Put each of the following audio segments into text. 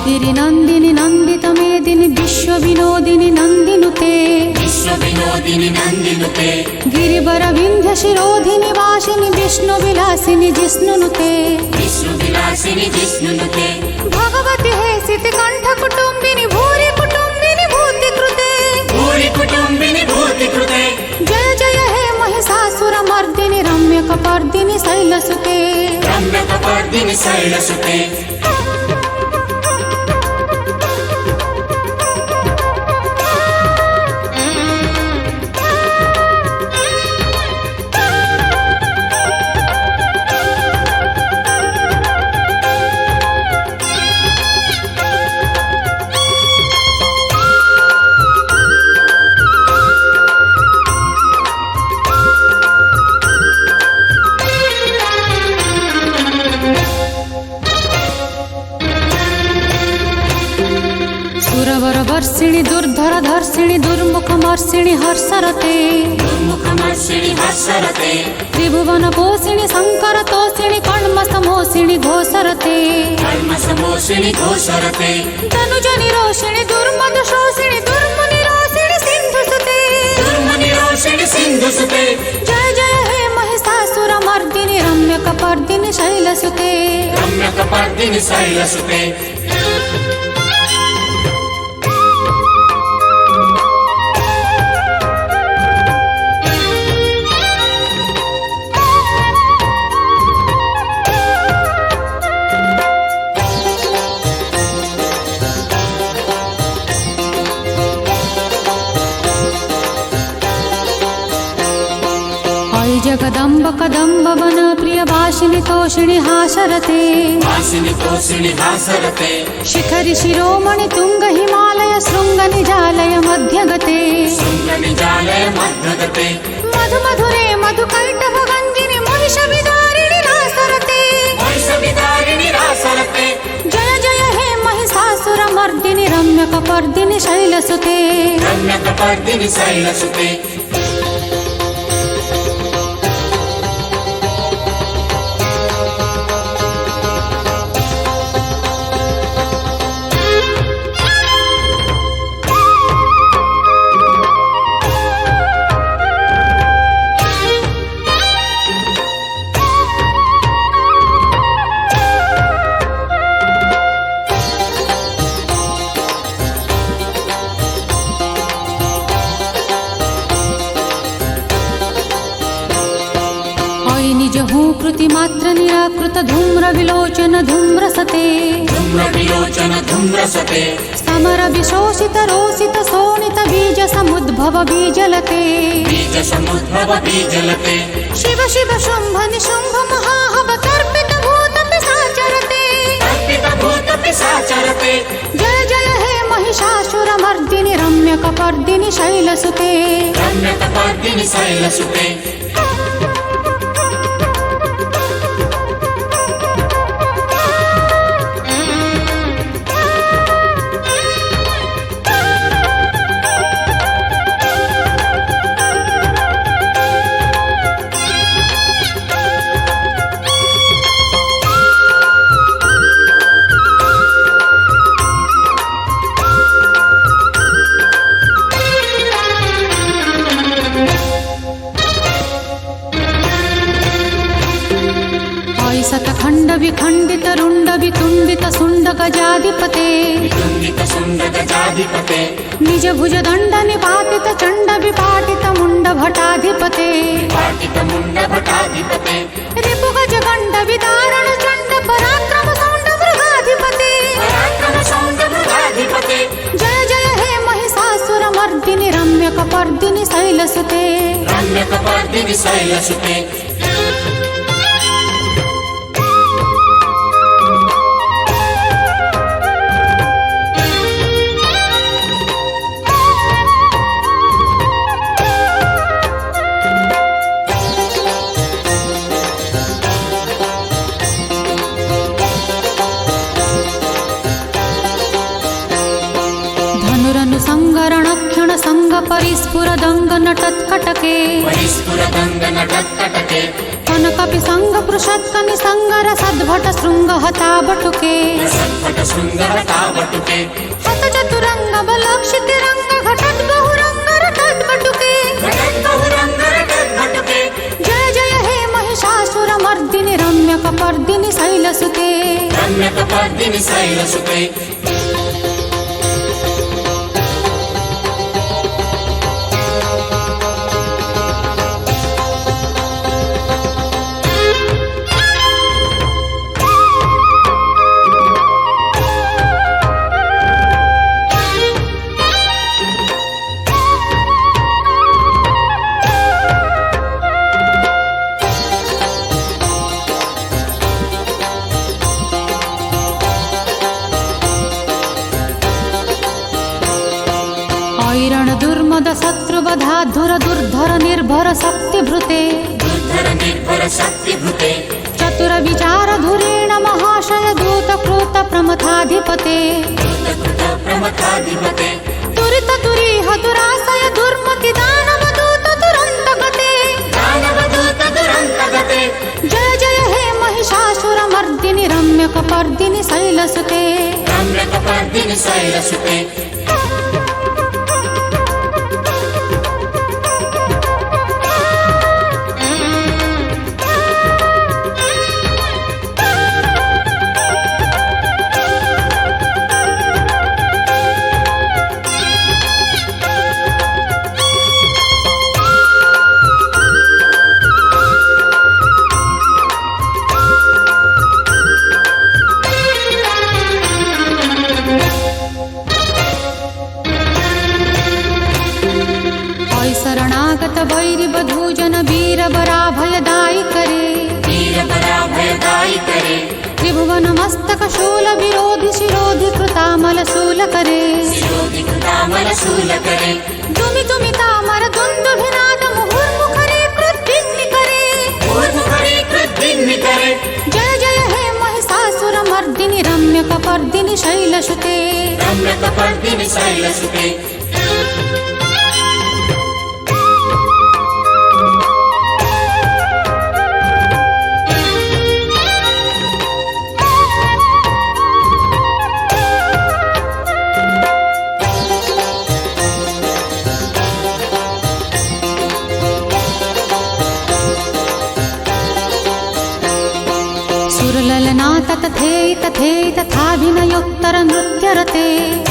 गिरिनन्दिनि नन्दित मेदिनि विश्वविनोदिनि नन्दिनुते विश्वविनोदिनि नन्दिनुते गिरिवर विन्ध्य शिरोधिनि वासिनि विष्णुविलासिनि जिष्णुनुते विष्णुविलासिनि जिष्णुनुते भगवति हे सितिकण्ठ कुटुम्बिनि भूरि कुटुम्बिनि भूतिकृते भूरि कुटुम्बिनि भूतिकृते जय जय हे महिषासुरमर्दिनि रम्यकपर्दिनि शैलसुते रम्यकपर्दिनि शैलसुते सुरवरवर्षिणि दुर्धरधर्षिणि दुर्मुखमर्षिणि हर्षरते दुर्मुखमर्षिणि हर्षरते त्रिभुवनपोषिणि शङ्करतोषिणि कण्मसमोषिणि घोषरते कर्मसमोषिणि घोषरते तनुजनिरोषिणि दुर्मदशोषिणि दुर्मुनिरोषिणि सिन्धुसुते दुर्मुनिरोषिणि सिन्धुसुते जय जय हे महिषासुरमर्दिनि रम्यकपर्दिनि शैलसुते रम्यकपर्दिनि शैलसुते जगदम्ब कदम्ब वन प्रिय भाषिणि तोषिणि हासरते भाषिणि तोषिणि हासरते शिखरि शिरोमणि तुंग हिमालय शृंग निजालय मध्यगते शृंग निजालय मध्यगते मधु मधुरे मधुकैटभ गंजिनि महिषविदारिणि रासरते महिषविदारिणि रासरते जय जय हे महिषासुरमर्दिनि रम्यकपर्दिनि शैलसुते रम्यकपर्दिनि शैलसुते निज हूँ कृति मात्र निराकृत धूम्र विलोचन धूम्रसते धूम्रविलोचन धूम्रसते समर विशोषित रोषित शोणित बीज समुद्भव बीजलते बीज समुद्भव बीजलते शिव शिव शुंभ निशुंभ महाहव तर्पित भूत पिशाचरते तर्पित भूत पिशाचरते जय जय हे महिषासुरमर्दिनि रम्यकपर्दिनि शैलसुते रम्यकपर्दिनि शैलसुते शतखंड विखंडित रुंड वितुंडित सुंड गजाधिपते वितुंडित सुंड गजाधिपते निज भुज दंड निपातित चंड विपाटित मुंड भटाधिपते विपाटित मुंड भटाधिपते रिपु गज गंड विदारण चंड पराक्रम सौंड मृगाधिपते पराक्रम सौंड मृगाधिपते जय जय हे महिषासुरमर्दिनि रम्यकपर्दिनि शैलसुते रम्यकपर्दिनि शैलसुते संगरणक्षण संग परिस्फुरदंग नटत्कटके परिस्फुरदंग नटत्कटके कनकपि संगपृषत्कनि संगरसद्भट शृङ्गहता बटुके सत्पट शृङ्गहता बटुके हत चतुरङ्ग बलक्षितिरङ्ग घटत् बहुरङ्ग रटत् बटुके बहुरङ्ग रटत् बटुके जय जय हे महिषासुरमर्दिनि रम्यकपर्दिनि शैलसुते रम्यकपर्दिनि शैलसुते ऐरण दुर्मद शत्रुवधाधुर दुर्धर निर्भर शक्तिभृते दुर्धर निर्भर शक्तिभृते चतुर विचार धुरेण महाशय दूत कृत प्रमथाधिपते दूतकृत प्रमथाधिपते तुरित तुरीह दुराशय दुर्मति दानव दूत दुरन्त गते दानवदूत दुरन्तगते जय जय हे महिषासुरमर्दिनि रम्यकपर्दिनि शैलसुते रम्यकपर्दिनि शैलसुते शरणागत वैरि बधूजन वीर बराभयदायि करे वीर पराभयदायि करे त्रिभुवन मस्तक शूल विरोधि शिरोधि कृतामल शूल करे शिरोधि कृतामल शूल करे तुमि तुमि तामर दुन्दुभिनाद मुहुर्मुखरे कृद्दिन्नि करे ऊर्ध्वकरे कृद्दिन्नि करे जय जय हे महिषासुरमर्दिनि रम्यकपर्दिनि शैलसुते रम्यकपर्दिनि शैलसुते सुरललना तथेय तथेय तथाभिनयोत्तर नृत्यरते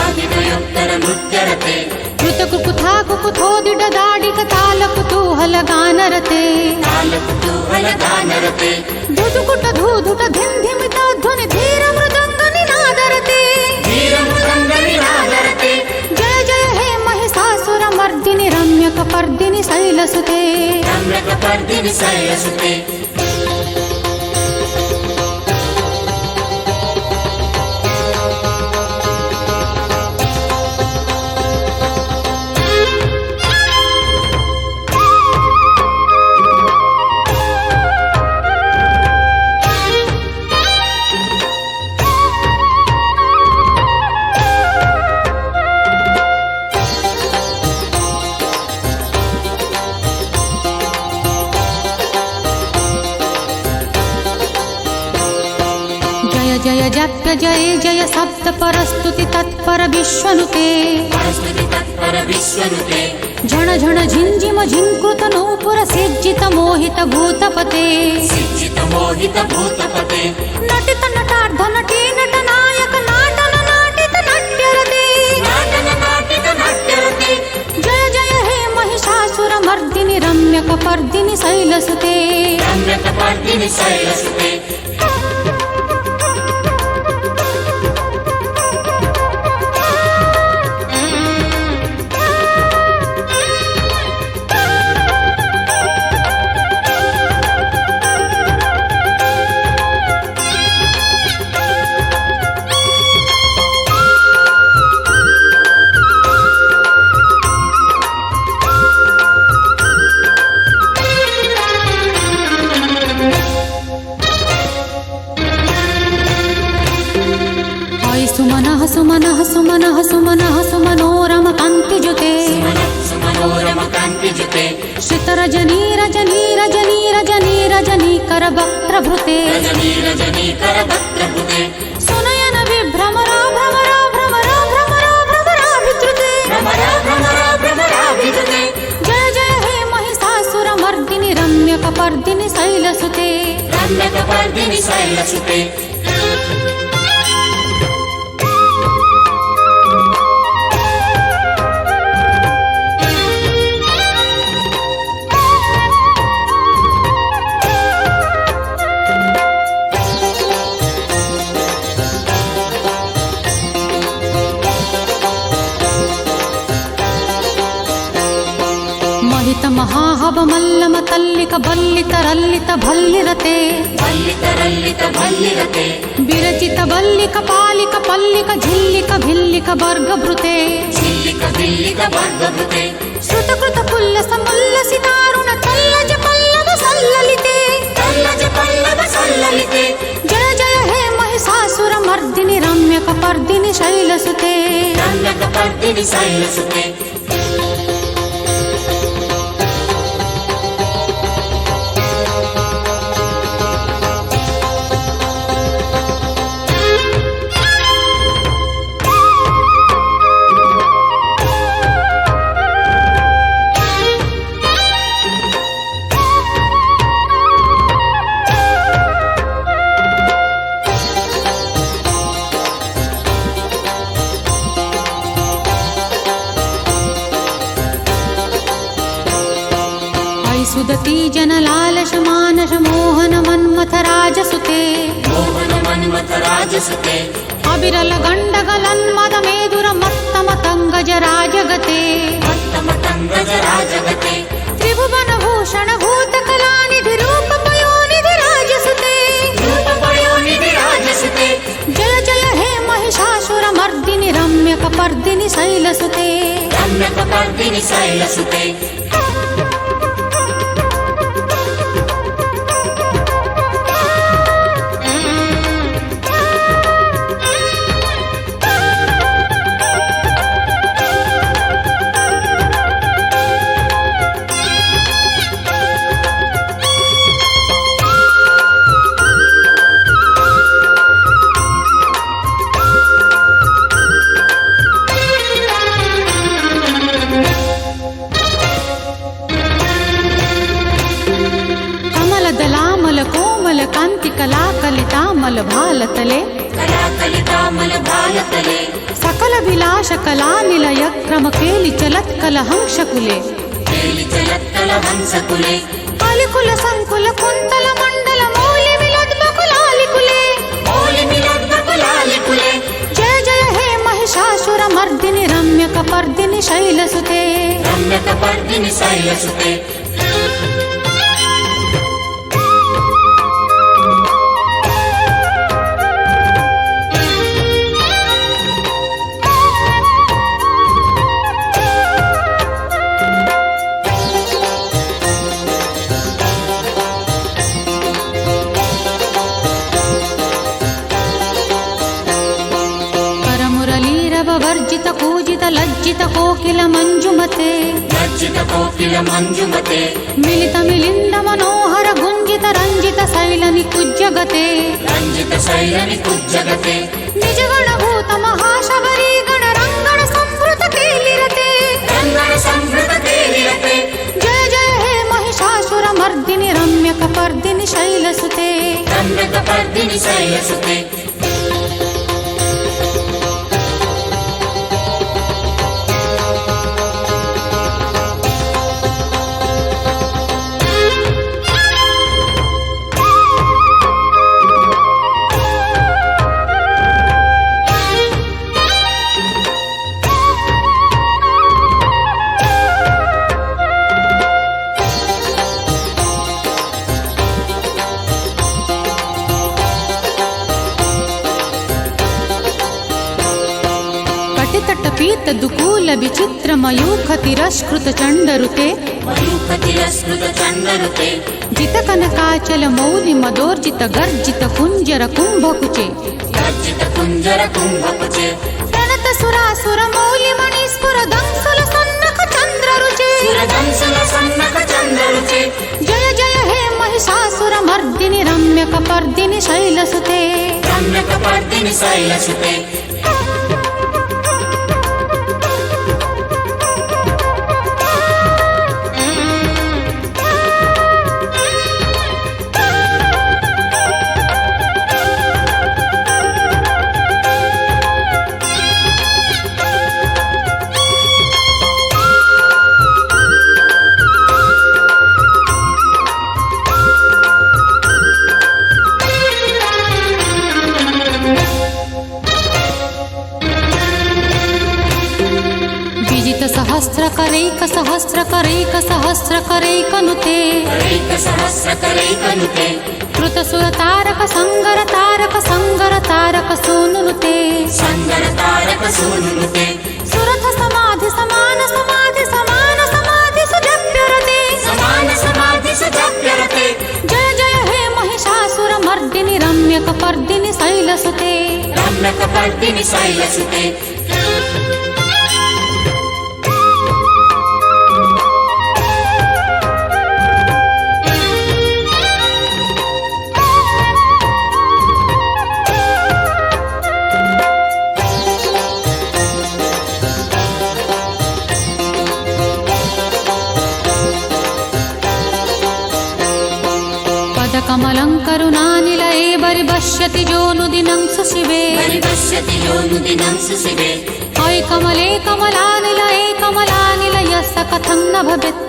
आदिनयोत्तर नृत्यरते कृतकुकुथा कुकुथोदिडदाडिक तालकुतूहल गानरते तालकुतूहल गानरते धुधुकुट धूधुट धिन्धिमित ध्वनि धीर मृदङ्ग निनादरते वीरमृदङ्ग निनादरते जय जय हे महिषासुरमर्दिनि रम्यकपर्दिनि शैलसुते रम्यकपर्दिनि शैलसुते जय जप्य जय जय सप्त परस्तुति तत्पर विश्वनुते परस्तुति तत्पर विश्वनुते झण झण झिंझिम झिंकृत नूपुर सिज्जित मोहित भूतपते सिज्जित मोहित भूतपते नटित नटार्ध नटी नट नायक नाटन नाटित नाट्यरते नाटन नाटित नाट्यरते जय जय हे महिषासुरमर्दिनि रम्यकपर्दिनि शैलसुते रम्यकपर्दिनि शैलसुते सुमनः सुमनः सुमनः सुमनः सुमनोरम कान्तिजुते सुमनोरम कान्तिजुते श्रित रजनी रजनी रजनी रजनी रजनी रजनीकर वक्त्रभृते रजनीकर वक्त्रभृते सुनयन विभ्रमरा भ्रमरा भ्रमरा भ्रमरा भ्रमराभिद्रुते भ्रमराभिधृते जय जय हे महिषासुरमर्दिनि रम्यकपर्दिनि शैलसुते रम्यकपर्दिनि शैलसुते महित महाहव मल्लम तल्लिक बल्लित रल्लित भल्लिरते भल्लित भल्लिरते विरचित बल्लिक पालिक पल्लिक झिल्लिक भिल्लिक वर्गभृते झिल्लिक भिल्लिक वर्गभृते श्रुतकृत पुल्लस मुल्लसितारुण तल्लज पल्लव सल्ललिते तल्लज पल्लव सल्ललिते जय जय हे महिषासुरमर्दिनि रम्यकपर्दिनि शैलसुते रम्यकपर्दिनि शैलसुते सुदती जनलालश मानस मोहन मन्मथ राजसुते मोहन मन्मथ राजसुते अविरल गण्डगलन्मद मेदुर मत्तमतङ्गज राजगते मत्तमतङ्गज राजगते त्रिभुवन भूषण भूतकलानिधि रूपपयोनिधि राजसुते रूपपयोनिधि राजसुते जय जय हे महिषासुरमर्दिनि रम्यकपर्दिनि शैलसुते रम्यकपर्दिनि शैलसुते कोमल कांति कला कलितामल भालतले कला कलितामल भालतले सकल विलास कला निलय क्रम केलि चलत कल हंसकुले केलि चलत कल हंसकुले कालिकुल संकुल कुंतल मंडल मौलि मिलद बकुलालिकुले मौलि मिलद बकुलालिकुले जय जय हे महिषासुरमर्दिनि रम्यकपर्दिनि शैलसुते रम्यकपर्दिनि शैलसुते वर्जित कूजित लज्जित कोकिल मंजुमते लज्जित कोकिल मंजुमते मिलित मिलिंद मनोहर गुंजित रंजित शैलनि कुज्जगते रंजित शैलनि कुज्जगते निज गणभूत महाशबरी गण रंगण संभृत केलिरते रंगण संभृत केलिरते जय जय हे महिषासुरमर्दिनि रम्यकपर्दिनि शैलसुते रम्यकपर्दिनि शैलसुते पीत दुकूल विचित्र मयूख तिरस्कृत चंडरुते मयूख तिरस्कृत चंडरुते जित कनकाचल मौलि मदोर्जित गर्जित कुंजर कुंभकुचे गर्जित कुंजर कुंभकुचे प्रणत सुरासुर मौलि मणिस्फुर दंसुल सन्नख चंद्ररुचे सुर दंसुल सन्नख चंद्ररुचे जय जय हे महिषासुरमर्दिनि रम्यकपर्दिनि शैलसुते रम्यकपर्दिनि शैलसुते सहस्रकरैकनुते कृतसुरतारक संगर तारक सूनुनुते सुरथ समाधि समान समाधि सुजप्यरते जय जय हे महिषासुरमर्दिनि रम्यकपर्दिनि शैलसुते कमलंकरुणानिलये बरिबश्यति जोनुदिनं सुशिवे अयि कमले कमलानिलयस्य कथं न भवेत्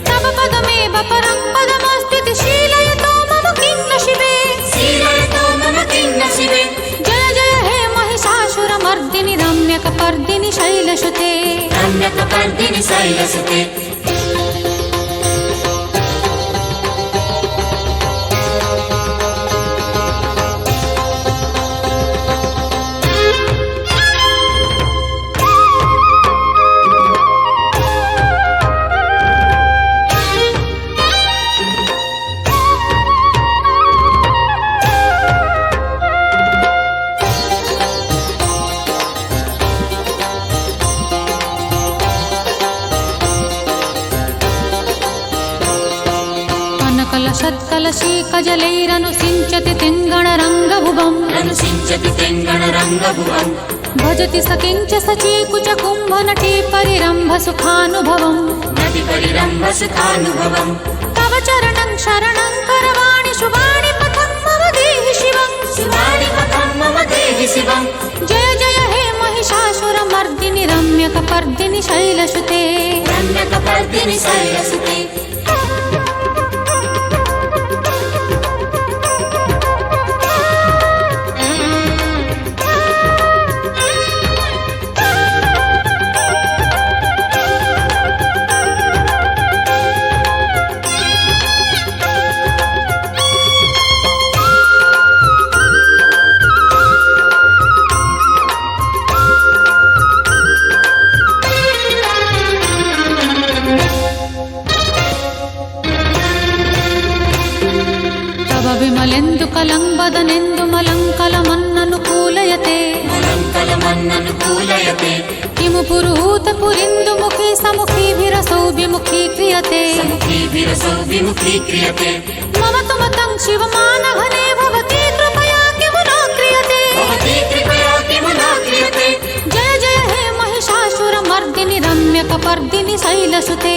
तव पदमेव परं पदमस्तीति शीलयतो मम किं न शिवे जय जय हे महिषासुरमर्दिनि रम्यकपर्दिनि शैलसुते कलशीकजलैरनुसिञ्चति तिङ्गणरङ्गभुवम् भजति स किञ्च सचीकुचकुम्भनटी परिरम्भसुखानुभवम् तव चरणं शरणं करवाणि शुभाणि पथं मम देहि शिवम् जय जय हे महिषासुरमर्दिनि रम्यकपर्दिनि शैलसुते विमलेन्दुकलंबदनेन्दुमलङ्कलमन्ननुकूलयते किमु पुरुहूतपुरिन्दुमुखी समुखीभिरसौ विमुखी क्रियते मम तु मतं शिवमानघने भवती कृपया किमु न क्रियते जय जय हे महिषासुरमर्दिनि रम्यकपर्दिनि शैलसुते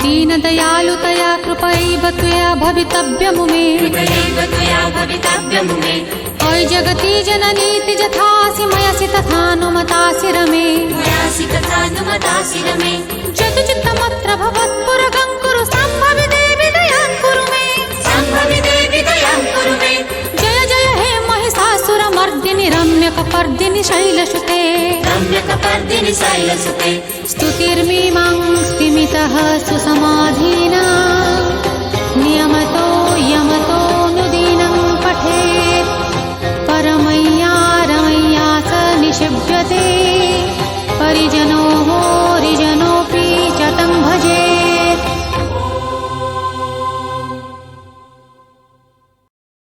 दीनदयालुतया कृपैव त्वया भवितव्यमु मे अयि जगति जननीति यथासि मयसि तथानुमतासि रमे जतुचित्तमत्र भवत्पुरगं कुरु सम्भवि देवि दयां कुरु मे जय जय हे महिषासुरमर्दिनि रम्यकपर्दिनि शैलसुते स्तुतिर्मीमां स्तिमितः सुसमाधीना